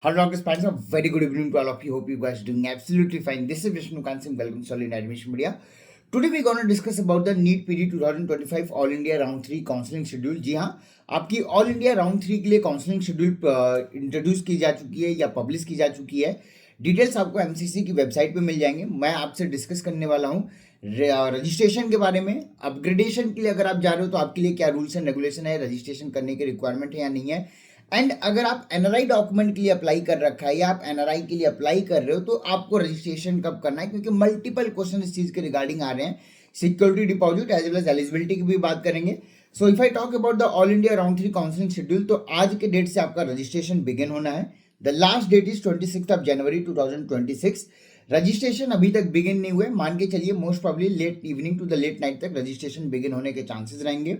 Hello, August parents. A very good evening to all of you. Hope you guys are doing absolutely fine. This is Vishnu Kansim. Welcome to Solid Admission Media. Today we're going to discuss about the NEET PD 2025 All India Round 3 counselling schedule. जी हाँ, आपकी all India round 3 के लिए counselling schedule introduce की जा चुकी है या पब्लिश की जा चुकी है। डिटेल्स आपको एमसीसी की वेबसाइट पे मिल जाएंगे। मैं आपसे डिस्कस करने वाला हूँ रजिस्ट्रेशन के बारे में। अपग्रेडेशन के लिए अगर आप जा रहे हो तो आपके लिए क्या रूल्स एंड रेगुलेशन है, रजिस्ट्रेशन करने के रिक्वायरमेंट है या नहीं है। एंड अगर आप एनआरआई डॉक्यूमेंट के लिए अप्लाई कर रखा है या आप एनआरआई के लिए अप्लाई कर रहे हो तो आपको रजिस्ट्रेशन कब करना है, क्योंकि मल्टीपल क्वेश्चन इस चीज के रिगार्डिंग आ रहे हैं। Security deposit as well as eligibility की भी बात करेंगे। So if I talk about the all India round 3 counselling schedule, तो आज के डेट से आपका रजिस्ट्रेशन बिगिन होना है। The last date is 26 of January 2026। Registration अभी तक बिगिन नहीं हुए, मान के चलिए most probably late evening to the late night तक रजिस्ट्रेशन बिगिन होने के चांसेस रहेंगे।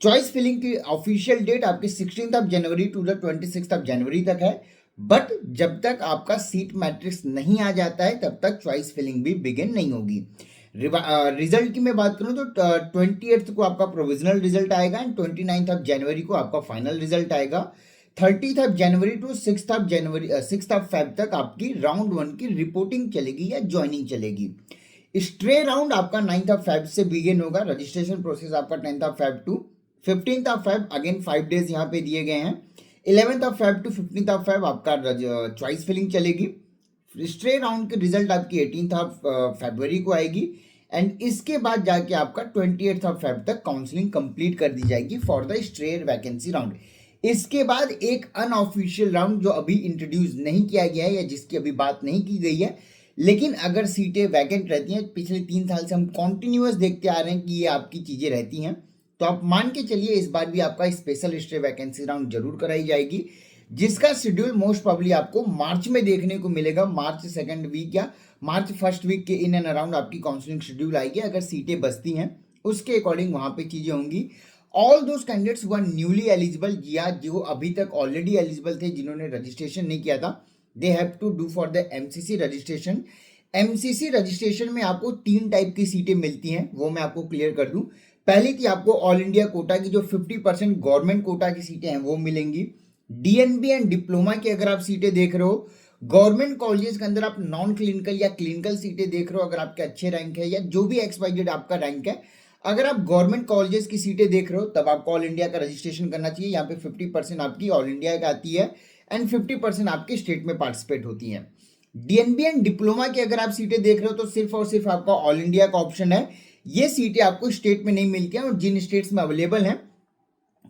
चॉइस फिलिंग की ऑफिशियल डेट आपकी 16 of January to the 26 of January तक है, बट जब तक आपका सीट मैट्रिक्स नहीं आ जाता है तब तक चॉइस फिलिंग भी बिगिन नहीं होगी। रिजल्ट की मैं बात करूं तो 28 को आपका प्रोविजनल रिजल्ट आएगा एंड 29 ऑफ जनवरी को आपका फाइनल रिजल्ट आएगा। 30 of January to 6 of January 6 of Feb तक आपकी राउंड 1 की रिपोर्टिंग चलेगी या ज्वाइनिंग चलेगी। स्ट्रे राउंड आपका 9 ऑफ फेब से बिगिन होगा। रजिस्ट्रेशन प्रोसेस आपका 10 of Feb two 15th of Feb, again 5 days यहाँ पे दिए गए हैं। 11th of Feb two 15th of Feb आपका चॉइस फिलिंग चलेगी। स्ट्रे राउंड के रिजल्ट आपकी 18th ऑफ फरवरी को आएगी एंड इसके बाद जाके आपका 28th ऑफ फेब तक काउंसलिंग कंप्लीट कर दी जाएगी for the stray vacancy round. इसके बाद एक अनऑफिशियल राउंड जो अभी इंट्रोड्यूस नहीं किया गया है या जिसकी अभी बात नहीं की गई है, लेकिन अगर सीटें वैकेंट रहती हैं, पिछले 3 साल से हम कॉन्टिन्यूअस देखते आ रहे हैं कि ये आपकी चीजें रहती हैं, तो आप मान के चलिए इस बार भी आपका स्पेशल स्टे वैकेंसी राउंड जरूर कराई जाएगी, जिसका शेड्यूल मोस्ट प्रॉब्ली आपको मार्च में देखने को मिलेगा। मार्च सेकंड वीक या मार्च फर्स्ट वीक के इन एंड अराउंड आपकी काउंसलिंग शेड्यूल आएगी। अगर सीटें बचती हैं उसके अकॉर्डिंग वहां पे चीजें होंगी। All those candidates who are newly eligible, या जो अभी तक ऑलरेडी एलिजिबल थे, जिन्होंने रजिस्ट्रेशन नहीं किया था, they have to do for the MCC registration. MCC registration में आपको 3 टाइप की सीटें मिलती हैं, वो मैं आपको क्लियर कर दूं। पहली थी आपको ऑल इंडिया कोटा की जो 50% गवर्नमेंट कोटा की सीटें हैं वो मिलेंगी। डीएनबी एंड डिप्लोमा की अगर आप सीटें देख रहे हो, गवर्नमेंट कॉलेजेस के अंदर आप नॉन क्लिनिकल या क्लिनिकल सीटें देख रहे हो, अगर आपके अच्छे रैंक है या जो भी XYZ आपका रैंक है, अगर आप गवर्नमेंट कॉलेजेस की सीटें देख रहे हो तब आपको ऑल इंडिया का रजिस्ट्रेशन करना चाहिए। यहाँ पे 50% आपकी ऑल इंडिया का आती है एंड 50% आपके स्टेट में पार्टिसिपेट होती है। डीएनबी एंड डिप्लोमा की अगर आप सीटें देख रहे हो तो सिर्फ और सिर्फ आपका ऑल इंडिया का ऑप्शन है। ये सीटें आपको स्टेट में नहीं मिलती हैं और जिन स्टेट्स में अवेलेबल हैं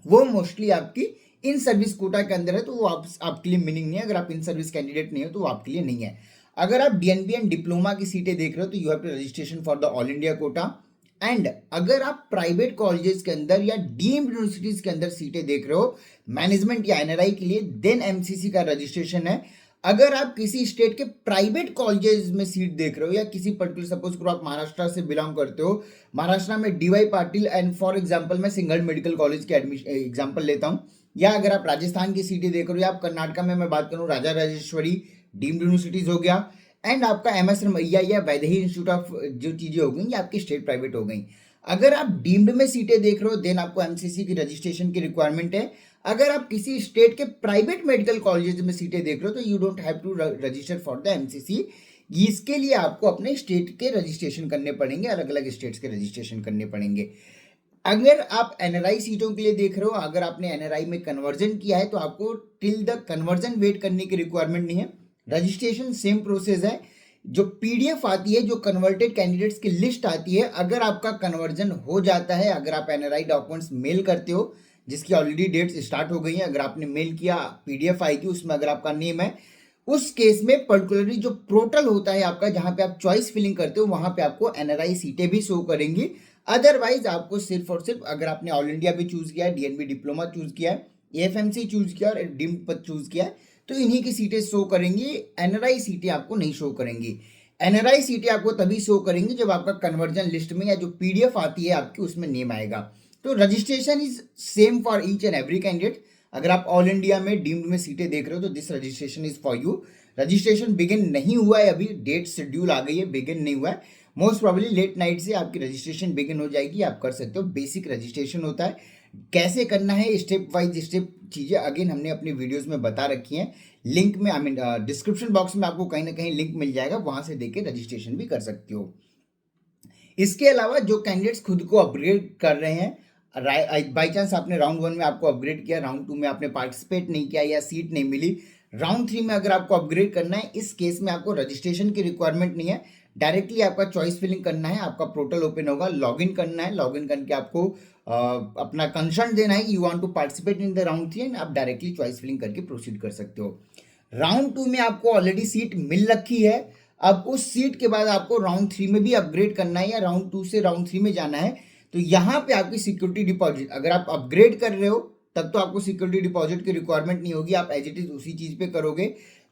वो मोस्टली आपकी इन सर्विस कोटा के अंदर है, तो वो आपके लिए मीनिंग नहीं है। अगर आप इन सर्विस कैंडिडेट नहीं हो तो वो आपके लिए नहीं है। अगर आप डीएनबी एंड डिप्लोमा की सीटें देख रहे हो तो you have to registration for the all India quota. And अगर आप प्राइवेट कॉलेजेस के अंदर या डीम्ड यूनिवर्सिटीज के अंदर सीटें देख रहे हो मैनेजमेंट या एनआरआई के लिए, देन एमसीसी का रजिस्ट्रेशन है। अगर आप किसी स्टेट के प्राइवेट कॉलेजेस में सीट देख रहे हो या किसी पर्टिकुलर, सपोज करो आप महाराष्ट्र से बिलोंग करते हो, महाराष्ट्र में DY Patil and for example मैं सिंगल मेडिकल कॉलेज के एडमिशन एग्जांपल लेता हूं, या अगर आप राजस्थान की सीटें देख रहे हो या आप कर्नाटका में मैं बात करूं राजा राजेश्वरी डीम्ड यूनिवर्सिटीज हो गया, एंड आपका MS रमैया या वैदेही इंस्टीट्यूट ऑफ जो चीजें हो गई ये आपकी स्टेट प्राइवेट हो गई। अगर आप डीम्ड में सीटें देख रहे हो देन आपको एमसीसी की रजिस्ट्रेशन की रिक्वायरमेंट है। अगर आप किसी स्टेट के प्राइवेट मेडिकल कॉलेजेस में सीटें देख रहे हो तो you don't have to register for the MCC. इसके लिए आपको अपने स्टेट के रजिस्ट्रेशन करने पड़ेंगे, अलग अलग स्टेट्स के रजिस्ट्रेशन करने पड़ेंगे। अगर आप एनआरआई सीटों के लिए देख रहे हो, अगर आपने एनआरआई में कन्वर्जन किया है तो आपको टिल द कन्वर्जन वेट करने की रिक्वायरमेंट नहीं है। रजिस्ट्रेशन सेम प्रोसेस है। जो पीडीएफ आती है, जो कन्वर्टेड कैंडिडेट्स की लिस्ट आती है, अगर आपका कन्वर्जन हो जाता है, अगर आप एनआरआई डॉक्यूमेंट्स मेल करते हो जिसकी ऑलरेडी डेट्स स्टार्ट हो गई हैं, अगर आपने मेल किया पीडीएफ आएगी, उसमें अगर आपका नेम है, उस केस में पर्टिकुलरली जो पोर्टल होता है आपका जहां पे आप चॉइस फिलिंग करते हो वहां पे आपको एनआरआई सीटें भी शो करेंगी। अदरवाइज आपको सिर्फ और सिर्फ अगर आपने ऑल इंडिया भी चूज किया है, डीएनबी डिप्लोमा चूज किया है, एएफएमसी चूज किया और डीम्ड पर चूज किया है, तो इन्हीं की सीटें शो करेंगी। एनआरआई सीटें आपको नहीं शो करेंगी। एनआरआई सीटें आपको तभी शो करेंगी जब आपका कन्वर्जन लिस्ट में या जो पीडीएफ आती है आपकी उसमें नेम आएगा। तो registration is same for each and every candidate. अगर आप ऑल इंडिया में डीम्ड में सीटें देख रहे हो तो this registration is for you. Registration begin नहीं हुआ है, अभी डेट शेड्यूल आ गई है, बिगिन नहीं हुआ है। मोस्ट प्रॉब्ली लेट नाइट से आपकी रजिस्ट्रेशन बिगिन हो जाएगी, आप कर सकते हो। बेसिक रजिस्ट्रेशन होता है, कैसे करना है स्टेप वाइज स्टेप चीज़ें अगेन हमने अपनी वीडियोस में बता रखी हैं। लिंक में डिस्क्रिप्शन बॉक्स में आपको कहीं ना कहीं लिंक मिल जाएगा, वहां से देके रजिस्ट्रेशन भी कर सकते हो। इसके अलावा जो कैंडिडेट्स खुद को अपग्रेड कर रहे हैं, बाई चांस आपने राउंड 1 में आपको अपग्रेड किया, राउंड 2 में आपने पार्टिसिपेट नहीं किया या सीट नहीं मिली, राउंड 3 में अगर आपको अपग्रेड करना है, इस केस में आपको रजिस्ट्रेशन की रिक्वायरमेंट नहीं है, डायरेक्टली आपका चॉइस फिलिंग करना है। आपका पोर्टल ओपन होगा, लॉगिन करना है, लॉगिन करके आपको अपना कंसर्न देना है, you want to participate in the round 3 and आप डायरेक्टली चॉइस फिलिंग करके प्रोसीड कर सकते हो। राउंड 2 में आपको ऑलरेडी सीट मिल रखी है, अब उस सीट के बाद आपको राउंड 3 में भी अपग्रेड करना है या राउंड 2 से राउंड 3 में जाना है, तो यहाँ पे आपकी सिक्योरिटी डिपॉजिट, अगर आप अपग्रेड कर रहे हो तब तो आपको सिक्योरिटी डिपॉजिट की रिक्वायरमेंट नहीं होगी, आप एज इट इज उसी चीज पे करोगे।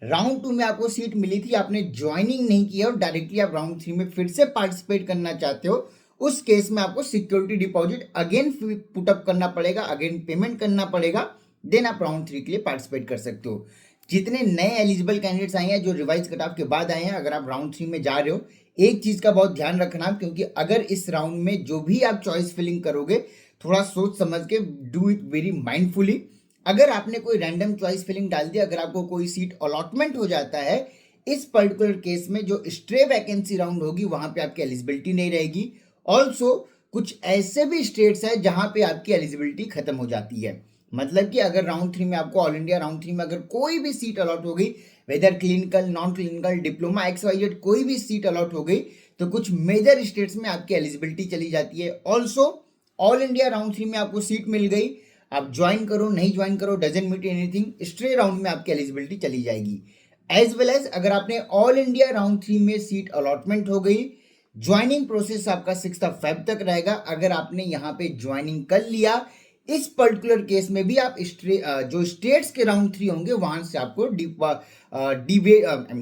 राउंड 2 में आपको सीट मिली थी, आपने ज्वाइनिंग नहीं किया और डायरेक्टली आप राउंड 3 में फिर से पार्टिसिपेट करना चाहते हो, उस केस में आपको सिक्योरिटी डिपॉजिट अगेन पुटअप करना पड़ेगा, अगेन पेमेंट करना पड़ेगा, देन आप राउंड 3 के लिए पार्टिसिपेट कर सकते हो। जितने नए एलिजिबल कैंडिडेट्स आए हैं जो रिवाइज कट ऑफ के बाद आए हैं, अगर आप राउंड 3 में जा रहे हो, एक चीज का बहुत ध्यान रखना, क्योंकि अगर इस राउंड में जो भी आप चॉइस फिलिंग करोगे थोड़ा सोच समझ के डू इट वेरी माइंडफुली। अगर आपने कोई रैंडम चॉइस फिलिंग डाल दी, अगर आपको कोई सीट अलॉटमेंट हो जाता है, इस पर्टिकुलर केस में जो स्ट्रे वैकेंसी राउंड होगी वहां पे आपकी एलिजिबिलिटी नहीं रहेगी। ऑल्सो कुछ ऐसे भी स्टेट्स है जहां पे आपकी एलिजिबिलिटी खत्म हो जाती है, मतलब कि अगर राउंड 3 में आपको ऑल इंडिया राउंड 3 में अगर कोई भी सीट अलॉट हो गई, whether clinical non clinical diploma XYZ कोई भी सीट अलॉट हो गई, तो कुछ मेजर स्टेट्स में आपकी एलिजिबिलिटी चली जाती है। ऑल्सो ऑल इंडिया राउंड 3 में आपको सीट मिल गई, आप ज्वाइन करो नहीं ज्वाइन करो doesn't meet anything, stray round में आपकी एलिजिबिलिटी चली जाएगी। एज वेल एज अगर आपने ऑल इंडिया राउंड 3 में सीट अलॉटमेंट हो गई, ज्वाइनिंग प्रोसेस आपका 6 फेब तक रहेगा। अगर आपने यहाँ पे ज्वाइनिंग कर लिया, इस पर्टिकुलर केस में भी आप जो स्टेट्स के राउंड 3 होंगे वहां से आपको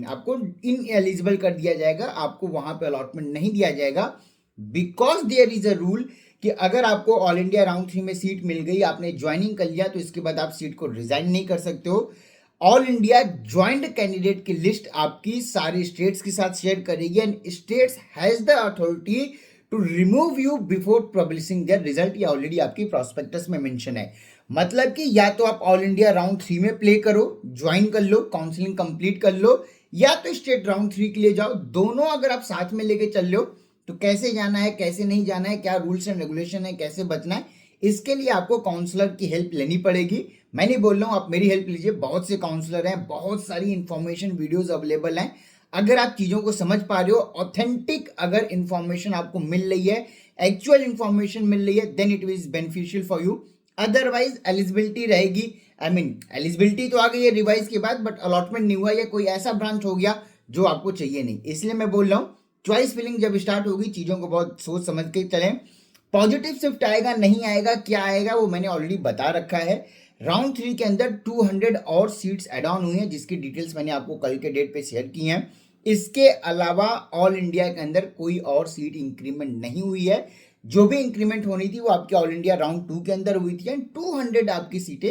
आपको इन एलिजिबल कर दिया जाएगा, आपको वहां पे अलॉटमेंट नहीं दिया जाएगा, because there is a rule कि अगर आपको ऑल इंडिया राउंड 3 में सीट मिल गई, आपने ज्वाइनिंग कर लिया, तो इसके बाद आप सीट को रिजाइन नहीं कर सकते हो। ऑल इंडिया ज्वाइंट कैंडिडेट की लिस्ट आपकी सारी स्टेट्स के साथ शेयर करेगी and states has the authority to remove you before publishing their result, या ऑलरेडी आपकी प्रॉस्पेक्टस में मेंशन है। मतलब कि या तो आप ऑल इंडिया राउंड 3 में प्ले करो, ज्वाइन कर लो, काउंसलिंग कंप्लीट कर लो, या तो स्टेट राउंड 3 के लिए जाओ। दोनों अगर आप साथ में लेके चल रहे हो तो कैसे जाना है कैसे नहीं जाना है, क्या रूल्स एंड रेगुलेशन है, कैसे बचना है, इसके लिए आपको काउंसलर की हेल्प लेनी पड़ेगी। मैं नहीं बोल रहा हूँ आप मेरी हेल्प लीजिए, बहुत से काउंसलर हैं, बहुत सारी इंफॉर्मेशन वीडियोस अवेलेबल हैं। अगर आप चीज़ों को समझ पा रहे हो, ऑथेंटिक अगर इंफॉर्मेशन आपको मिल रही है, एक्चुअल इंफॉर्मेशन मिल रही है, then it is beneficial for you. Otherwise eligibility रहेगी, एलिजिबिलिटी तो आ गई है रिवाइज के बाद, बट अलॉटमेंट नहीं हुआ या कोई ऐसा ब्रांच हो गया जो आपको चाहिए नहीं। इसलिए मैं बोल रहा हूँ चॉइस फिलिंग जब स्टार्ट होगी चीज़ों को बहुत सोच समझ के चलें। पॉजिटिव शिफ्ट आएगा नहीं आएगा क्या आएगा वो मैंने ऑलरेडी बता रखा है। राउंड 3 के अंदर 200 और सीट्स एड ऑन हुई हैं, जिसकी डिटेल्स मैंने आपको कल के डेट पे शेयर की हैं। इसके अलावा ऑल इंडिया के अंदर कोई और सीट इंक्रीमेंट नहीं हुई है, जो भी इंक्रीमेंट होनी थी वो आपके ऑल इंडिया राउंड 2 के अंदर हुई थी एंड 200 आपकी सीटें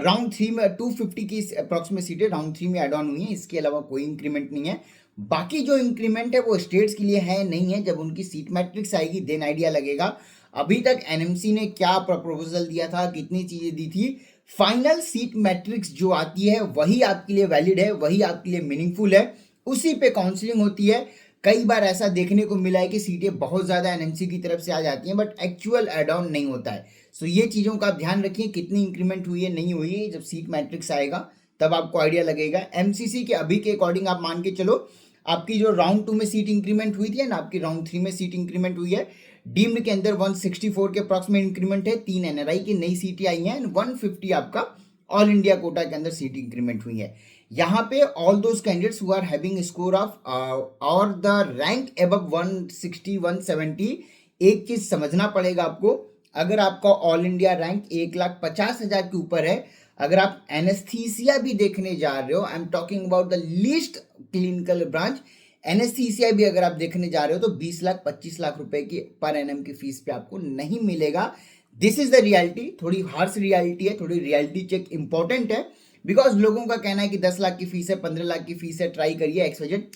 राउंड 3 में 250 की अप्रॉक्सीमेट सीटें राउंड 3 में एड ऑन हुई हैं। इसके अलावा कोई इंक्रीमेंट नहीं है। बाकी जो इंक्रीमेंट है वो स्टेट्स के लिए है नहीं है, जब उनकी सीट मैट्रिक्स आएगी देन आइडिया लगेगा। अभी तक एनएमसी ने क्या प्रपोजल दिया था, कितनी चीजें दी थी, फाइनल सीट मैट्रिक्स जो आती है वही आपके लिए वैलिड है, वही आपके लिए मीनिंगफुल है, उसी पे काउंसलिंग होती है। कई बार ऐसा देखने को मिला है कि सीटें बहुत ज्यादा एनएमसी की तरफ से आ जाती हैं, बट एक्चुअल एड ऑन नहीं होता है। सो ये चीजों का आप ध्यान रखिए, कितनी इंक्रीमेंट हुई है नहीं हुई है, जब सीट मैट्रिक्स आएगा तब आपको आइडिया लगेगा। एमसीसी के अभी के अकॉर्डिंग आप मान के चलो, आपकी जो राउंड 2 में सीट इंक्रीमेंट हुई थी ना, आपकी राउंड 3 में सीट इंक्रीमेंट हुई है। डीम्ड के अंदर 164 के अप्रॉक्सीमेट इंक्रीमेंट है, 3 एनआरआई की नई सीटें आई हैं, 150 आपका ऑल इंडिया कोटा के अंदर सीट इंक्रीमेंट हुई है। यहाँ पे all those candidates who are having score of or the rank above 160 170, एक चीज समझना पड़ेगा आपको, अगर आपका ऑल इंडिया रैंक 1,50,000 के ऊपर है, अगर आप एनेस्थीसिया भी देखने जा रहे हो, I am talking about the least clinical branch, anaesthesia भी अगर आप देखने जा रहे हो तो 20 लाख 25 लाख रुपए की पर एनएम की फीस पे आपको नहीं मिलेगा। दिस इज द रियलिटी, थोड़ी हार्श रियलिटी है, थोड़ी रियलिटी चेक इंपॉर्टेंट है, बिकॉज लोगों का कहना है कि 10 लाख की फीस है, 15 लाख की फीस है, ट्राई करिए एक्सवाइजेड,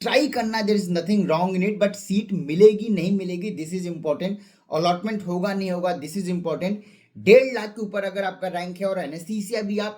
ट्राई करना, there is nothing wrong in it, but seat मिलेगी नहीं मिलेगी दिस इज इंपॉर्टेंट, अलॉटमेंट होगा नहीं होगा दिस इज इंपॉर्टेंट। 1.5 लाख के ऊपर अगर आपका रैंक है और एनेस्थीसिया भी आप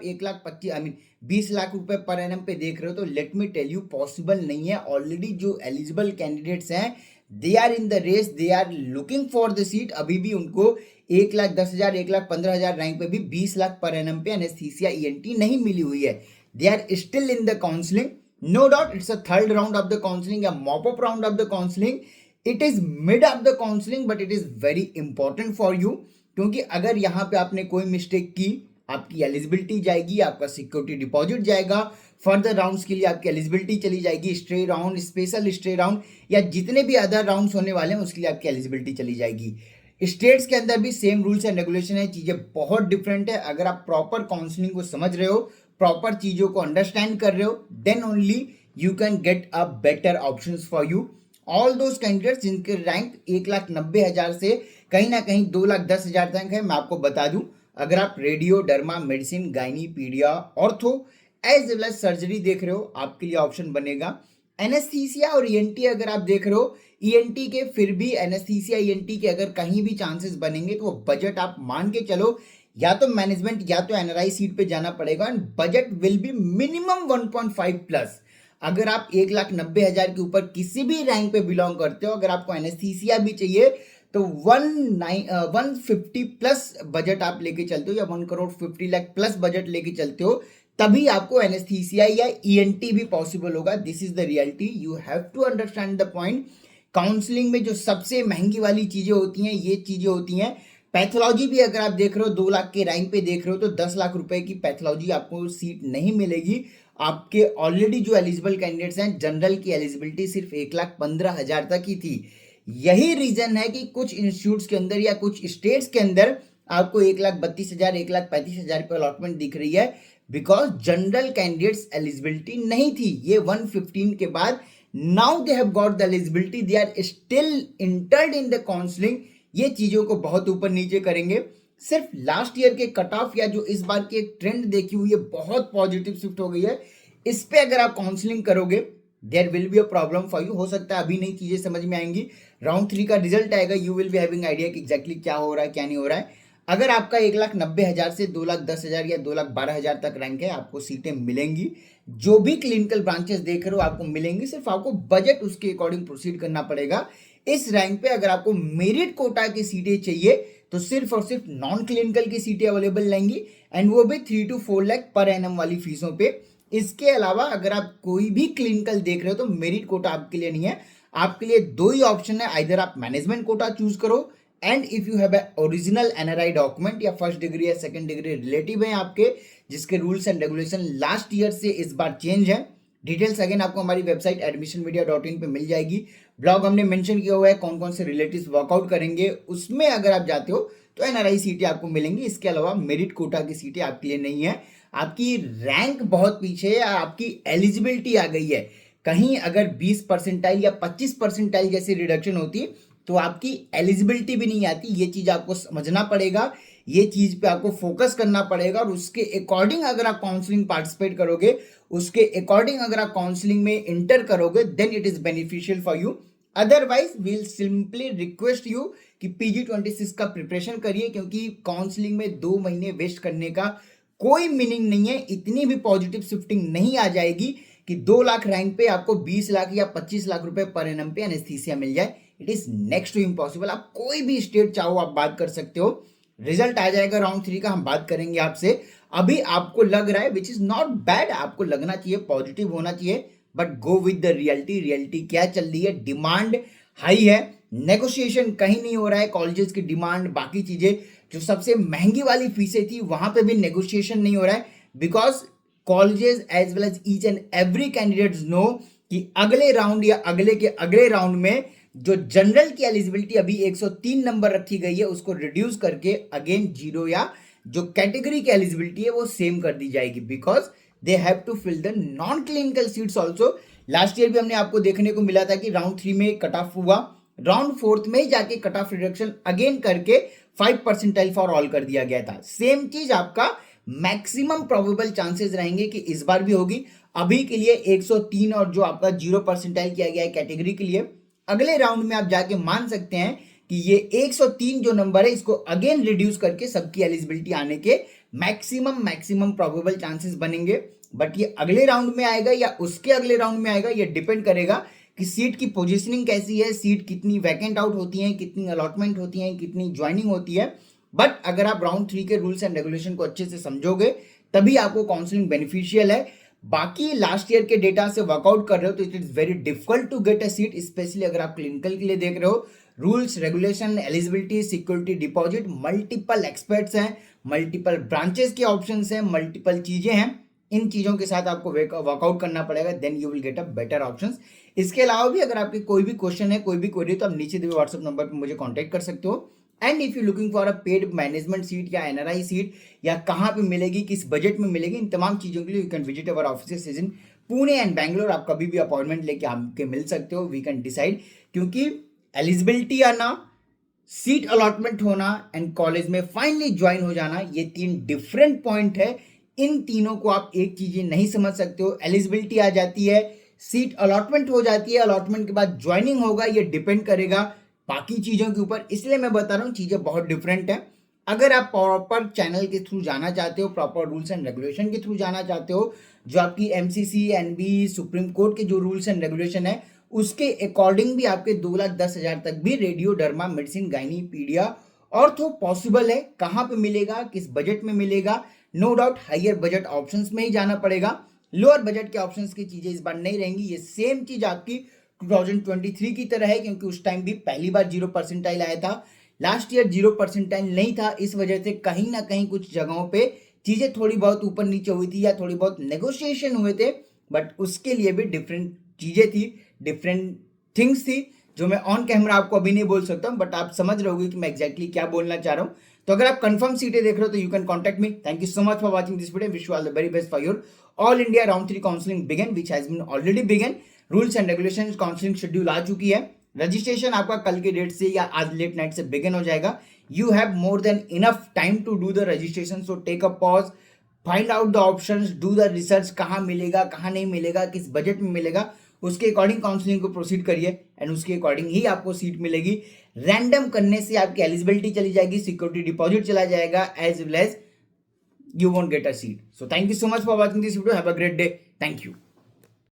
20 लाख रुपए पर एनम पे देख रहे हो, तो let me tell you possible नहीं है। ऑलरेडी जो एलिजिबल कैंडिडेट्स हैं they are in the race, they are looking for the seat. अभी भी उनको 1,10,000 1,15,000 रैंक पे भी 20 लाख पर एनम पे एनेस्थीसिया ईएनटी नहीं मिली हुई है। They are still in the counselling, no doubt it's a third round of the counselling या mop up round of the counselling. It is mid of the counselling but it is very important for you, क्योंकि अगर यहाँ पे आपने कोई mistake की, आपकी eligibility जाएगी, आपका सिक्योरिटी डिपॉजिट जाएगा, फर्दर राउंड्स के लिए आपकी एलिजिबिलिटी चली जाएगी, stray round, special stray round या जितने भी अदर राउंड्स होने वाले हैं उसके लिए आपकी एलिजिबिलिटी चली जाएगी। स्टेट्स के अंदर भी सेम रूल्स एंड रेगुलेशन है, चीजें बहुत डिफरेंट है। अगर आप प्रॉपर काउंसलिंग को समझ रहे हो, प्रॉपर चीजों को अंडरस्टैंड कर रहे हो, then only you can get a better options for you. All those candidates जिनके रैंक 1,90,000 से कहीं ना कहीं 2,10,000 तक है, मैं आपको बता दूं, अगर आप radio, derma, medicine, gynae, paedia, ortho as well as surgery देख रहे हो, आपके लिए ऑप्शन बनेगा। एनेस्थीसिया और ईएनटी अगर आप देख रहे हो, ईएनटी के फिर भी एनेस्थीसिया ईएनटी के अगर कहीं भी चांसेस बनेंगे तो वो बजट आप मान के चलो, या तो मैनेजमेंट या तो एनआरआई सीट पे जाना पड़ेगा and budget will be minimum 1.5 plus. अगर आप 1,90,000 के ऊपर किसी भी रैंक पे बिलोंग करते हो, अगर आपको एनेस्थीसिया भी चाहिए तो 150 प्लस बजट आप लेके चलते हो या 1,50,00,000 प्लस बजट लेके चलते हो, तभी आपको एनेस्थीसिया या ईएनटी भी पॉसिबल होगा। This is the reality, you have to understand the point. Counselling में जो सबसे महंगी वाली चीजें होती हैं ये चीजें होती हैं। पैथोलॉजी भी अगर आप देख रहे हो 2 लाख के रैंक पे देख रहे हो तो 10 लाख रुपए की पैथोलॉजी आपको सीट नहीं मिलेगी। आपके ऑलरेडी जो एलिजिबल कैंडिडेट्स हैं, जनरल की एलिजिबिलिटी सिर्फ 1,15,000 तक ही थी। यही रीजन है कि कुछ इंस्टीट्यूट्स के अंदर या कुछ स्टेट्स के अंदर आपको 1,32,000 1,35,000 पे अलॉटमेंट दिख रही है, बिकॉज जनरल कैंडिडेट्स एलिजिबिलिटी नहीं थी। ये 115 के बाद now they have got the eligibility, they are still entered in the counselling. ये चीजों को बहुत ऊपर नीचे करेंगे। सिर्फ लास्ट ईयर के कट ऑफ या जो इस बार की एक ट्रेंड देखी हुई है बहुत पॉजिटिव शिफ्ट हो गई है, इस पे अगर आप काउंसलिंग करोगे there will be a problem for you. हो सकता है अभी नई चीजें समझ में आएंगी, राउंड 3 का रिजल्ट आएगा, you will be having idea कि एग्जैक्टली क्या हो रहा है क्या नहीं हो रहा है। अगर आपका 1,90,000 से 2,10,000 या 2,12,000 तक रैंक है, आपको सीटें मिलेंगी। जो भी क्लिनिकल ब्रांचेस देख रहे हो आपको मिलेंगी, सिर्फ आपको बजट उसके अकॉर्डिंग प्रोसीड करना पड़ेगा। इस रैंक पे अगर आपको मेरिट कोटा की सीटें चाहिए तो सिर्फ और सिर्फ नॉन क्लिनिकल की सीटें अवेलेबल रहेंगी, एंड वो भी 3 to 4 लाख पर एनम वाली फीसों पे। इसके अलावा अगर आप कोई भी क्लिनिकल देख रहे हो तो मेरिट कोटा आपके लिए नहीं है। आपके लिए 2 ही ऑप्शन है, आइदर आप मैनेजमेंट कोटा चूज करो, and if you have original NRI document या फर्स्ट डिग्री या सेकंड डिग्री रिलेटिव है आपके, जिसके rules and regulation last year से इस बार चेंज है। डिटेल्स अगेन आपको हमारी वेबसाइट admissionmedia.in पे मिल जाएगी। ब्लॉग हमने मेंशन किया हुआ है कौन कौन से रिलेटिव्स वर्कआउट करेंगे, उसमें अगर आप जाते हो तो एनआरआई सीटें आपको मिलेंगी। इसके अलावा मेरिट कोटा की सीटें आपके लिए नहीं है। आपकी रैंक बहुत पीछे है, आपकी एलिजिबिलिटी आ गई है। कहीं अगर 20 परसेंटाइल या 25 परसेंटाइल जैसी रिडक्शन होती तो आपकी एलिजिबिलिटी भी नहीं आती। ये चीज आपको समझना पड़ेगा, ये चीज पे आपको फोकस करना पड़ेगा, और उसके अकॉर्डिंग अगर आप काउंसलिंग पार्टिसिपेट करोगे, उसके अकॉर्डिंग अगर आप काउंसलिंग में इंटर करोगे, then it is beneficial for you. Otherwise we'll simply request you कि PG26 का प्रिपरेशन करिए, क्योंकि काउंसलिंग में 2 महीने वेस्ट करने का कोई मीनिंग नहीं है। इतनी भी पॉजिटिव शिफ्टिंग नहीं आ जाएगी कि 2 लाख रैंक पे आपको 20 लाख या 25 लाख रुपए पर एनम पे एनेस्थीसिया मिल जाए। It is next to impossible. आप कोई भी स्टेट चाहो आप बात कर सकते हो, रिजल्ट आ जाएगा राउंड 3 का, हम बात करेंगे आपसे। अभी आपको लग रहा है विच इज नॉट बैड, आपको लगना चाहिए, पॉजिटिव होना चाहिए, but go with the reality. Reality क्या चल रही है? डिमांड हाई है, नेगोशिएशन कहीं नहीं हो रहा है। कॉलेजेस की डिमांड, बाकी चीजें, जो सबसे महंगी वाली फीसें थी वहां पे भी नेगोशिएशन नहीं हो रहा है, because colleges as well as each and every candidates know कि अगले राउंड या अगले के अगले राउंड में जो जनरल की एलिजिबिलिटी अभी 103 नंबर रखी गई है, उसको रिड्यूस करके अगेन 0 या जो कैटेगरी की एलिजिबिलिटी है वो सेम कर दी जाएगी, because they have to fill the non clinical seats also. Last year भी हमने आपको देखने को मिला था कि राउंड 3 में कट ऑफ हुआ, राउंड 4 में ही जाके कट ऑफ रिडक्शन अगेन करके 5 परसेंटाइल फॉर ऑल कर दिया गया था। सेम चीज आपका मैक्सिमम प्रोबेबल चांसेस रहेंगे कि इस बार भी होगी। अभी के लिए 103 और जो आपका 0 परसेंटाइल किया गया है कैटेगरी के लिए, अगले राउंड में आप जाके मान सकते हैं कि ये 103 जो नंबर है इसको अगेन रिड्यूस करके सबकी एलिजिबिलिटी आने के मैक्सिमम प्रोबेबल चांसेस बनेंगे। बट ये अगले राउंड में आएगा या उसके अगले राउंड में आएगा, ये डिपेंड करेगा कि सीट की पोजीशनिंग कैसी है, सीट कितनी वैकेंट आउट होती है, कितनी अलॉटमेंट होती है, कितनी ज्वाइनिंग होती है। बट अगर आप राउंड 3 के रूल्स एंड रेगुलेशन को अच्छे से समझोगे तभी आपको काउंसलिंग बेनिफिशियल है। बाकी लास्ट ईयर के डेटा से वर्कआउट कर रहे हो तो it is very difficult to get a seat, specially अगर आप क्लिनिकल के लिए देख रहे हो। Rules regulation, eligibility, security deposit, multiple experts हैं, मल्टीपल ब्रांचेस के ऑप्शंस हैं, मल्टीपल चीजें हैं। इन चीजों के साथ आपको वर्कआउट करना पड़ेगा, then you will get a better options. इसके अलावा भी अगर आपके कोई भी क्वेश्चन है, कोई भी क्वेरी, तो आप नीचे दिए व्हाट्सएप नंबर पर मुझे कांटेक्ट कर सकते हो। And if you looking for a paid management seat या एनआरआई सीट, या कहाँ पे मिलेगी, किस बजट में मिलेगी, इन तमाम चीजों के लिए you can visit our offices in Pune and Bangalore. आप कभी भी अपॉइंटमेंट लेके आके मिल सकते हो, वी कैन डिसाइड। क्योंकि एलिजिबिलिटी आना, सीट अलॉटमेंट होना एंड कॉलेज में फाइनली ज्वाइन हो जाना, ये 3 डिफरेंट पॉइंट है। इन तीनों को आप एक चीज नहीं समझ सकते हो। एलिजिबिलिटी आ जाती है, सीट अलॉटमेंट हो जाती है, अलॉटमेंट के बाद ज्वाइनिंग होगा, ये डिपेंड करेगा बाकी चीजों के ऊपर। इसलिए मैं बता रहा हूँ चीजें बहुत डिफरेंट है। अगर आप प्रॉपर चैनल के थ्रू जाना चाहते हो, प्रॉपर रूल्स एंड रेगुलेशन के थ्रू जाना चाहते हो, जो आपकी एमसीसी, एनबी, सुप्रीम कोर्ट के जो रूल्स एंड रेगुलेशन है उसके अकॉर्डिंग भी आपके 2,10,000 तक भी radio, derma, medicine, gynae, paedia, ortho possible है। कहाँ पे मिलेगा, किस बजट में मिलेगा? No doubt higher budget options में ही जाना पड़ेगा। लोअर बजट के ऑप्शंस की चीजें इस बार नहीं रहेंगी। ये सेम चीज आपकी 2023 की तरह है, क्योंकि उस टाइम भी पहली बार 0 परसेंटाइल आया था। लास्ट ईयर 0 परसेंटाइल नहीं था, इस वजह से कहीं ना कहीं कुछ जगहों पे चीजें थोड़ी बहुत ऊपर नीचे हुई थी या थोड़ी बहुत नेगोशिएशन हुए थे। बट उसके लिए भी डिफरेंट चीजें थी, डिफरेंट थिंग्स थी, जो मैं ऑन कैमरा आपको अभी नहीं बोल सकता हूँ, बट आप समझ रहोगे कि मैं एग्जैक्टली क्या बोलना चाह रहा हूँ। तो अगर आप कंफर्म सीटें देख रहे हो तो you can contact me. Thank you so much for watching this video. Wish you all the very best for your all India round 3 counselling begin, which has been already begin. Rules and regulation counselling schedule आ चुकी है। Registration आपका कल के date से या आज late night से बिगन हो जाएगा। You have more than enough time to do the registration, so take a pause, find out the options, do the research, कहाँ मिलेगा, कहाँ नहीं मिलेगा, किस बजट में मिलेगा, उसके अकॉर्डिंग काउंसलिंग को प्रोसीड करिए एंड उसके अकॉर्डिंग ही आपको सीट मिलेगी। रैंडम करने से आपकी एलिजिबिलिटी चली जाएगी, सिक्योरिटी डिपॉजिट चला जाएगा, as well as you won't get a seat. So thank you so much for watching this video. Have a great day. Thank you.